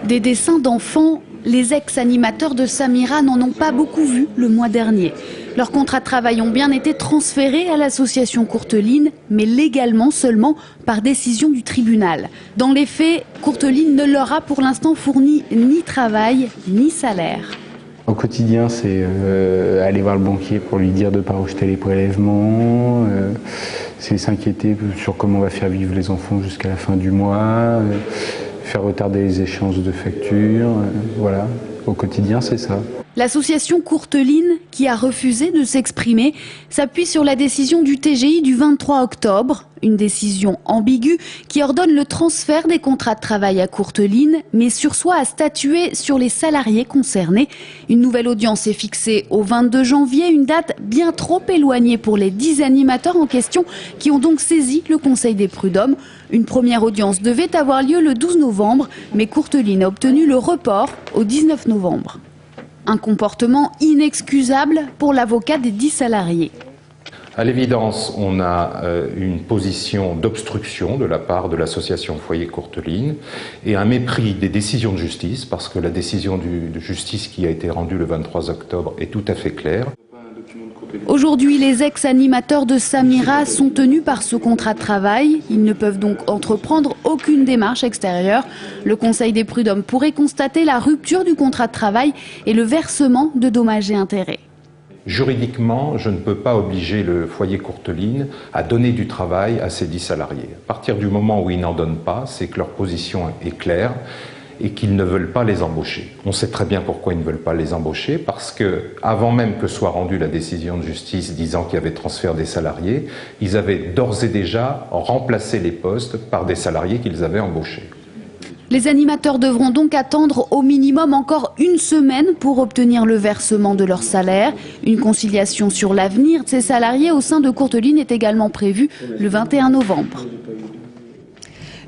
Des dessins d'enfants, les ex-animateurs de Samira n'en ont pas beaucoup vu le mois dernier. Leurs contrats de travail ont bien été transférés à l'association Courteline, mais légalement seulement par décision du tribunal. Dans les faits, Courteline ne leur a pour l'instant fourni ni travail ni salaire. Au quotidien, c'est aller voir le banquier pour lui dire de ne pas rejeter les prélèvements, c'est s'inquiéter sur comment on va faire vivre les enfants jusqu'à la fin du mois, faire retarder les échéances de factures, voilà. Au quotidien, c'est ça. L'association Courteline, qui a refusé de s'exprimer, s'appuie sur la décision du TGI du 23 octobre, une décision ambiguë qui ordonne le transfert des contrats de travail à Courteline, mais sursoit à statuer sur les salariés concernés. Une nouvelle audience est fixée au 22 janvier, une date bien trop éloignée pour les 10 animateurs en question qui ont donc saisi le Conseil des prud'hommes. Une première audience devait avoir lieu le 12 novembre, mais Courteline a obtenu le report au 19 novembre. Un comportement inexcusable pour l'avocat des 10 salariés. À l'évidence, on a une position d'obstruction de la part de l'association Foyer Courteline et un mépris des décisions de justice, parce que la décision de justice qui a été rendue le 23 octobre est tout à fait claire. Aujourd'hui, les ex-animateurs de Samira sont tenus par ce contrat de travail. Ils ne peuvent donc entreprendre aucune démarche extérieure. Le Conseil des prud'hommes pourrait constater la rupture du contrat de travail et le versement de dommages et intérêts. Juridiquement, je ne peux pas obliger le foyer Courteline à donner du travail à ses 10 salariés. À partir du moment où ils n'en donnent pas, c'est que leur position est claire et qu'ils ne veulent pas les embaucher. On sait très bien pourquoi ils ne veulent pas les embaucher, parce que avant même que soit rendue la décision de justice disant qu'il y avait transfert des salariés, ils avaient d'ores et déjà remplacé les postes par des salariés qu'ils avaient embauchés. Les animateurs devront donc attendre au minimum encore une semaine pour obtenir le versement de leur salaire. Une conciliation sur l'avenir de ces salariés au sein de Courteline est également prévue le 21 novembre.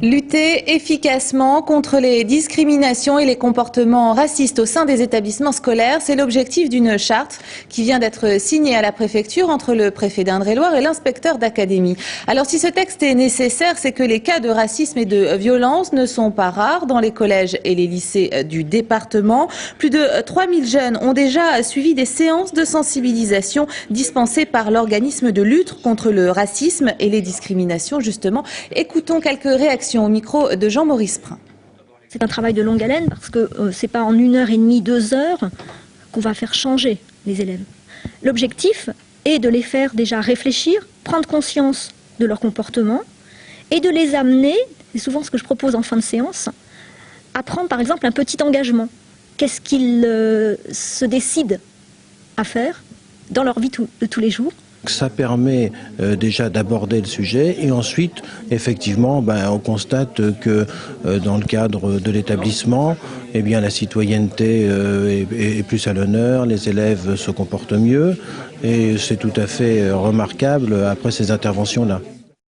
Lutter efficacement contre les discriminations et les comportements racistes au sein des établissements scolaires, c'est l'objectif d'une charte qui vient d'être signée à la préfecture entre le préfet d'Indre-et-Loire et l'inspecteur d'académie. Alors si ce texte est nécessaire, c'est que les cas de racisme et de violence ne sont pas rares dans les collèges et les lycées du département. Plus de 3000 jeunes ont déjà suivi des séances de sensibilisation dispensées par l'organisme de lutte contre le racisme et les discriminations justement. Écoutons quelques réactions au micro de Jean-Maurice Prin. C'est un travail de longue haleine parce que c'est pas en 1h30, 2 heures qu'on va faire changer les élèves. L'objectif est de les faire déjà réfléchir, prendre conscience de leur comportement et de les amener, c'est souvent ce que je propose en fin de séance, à prendre par exemple un petit engagement. Qu'est-ce qu'ils se décident à faire dans leur vie de tous les jours? Ça permet déjà d'aborder le sujet et ensuite, effectivement, on constate que dans le cadre de l'établissement, eh bien, la citoyenneté est plus à l'honneur, les élèves se comportent mieux et c'est tout à fait remarquable après ces interventions-là.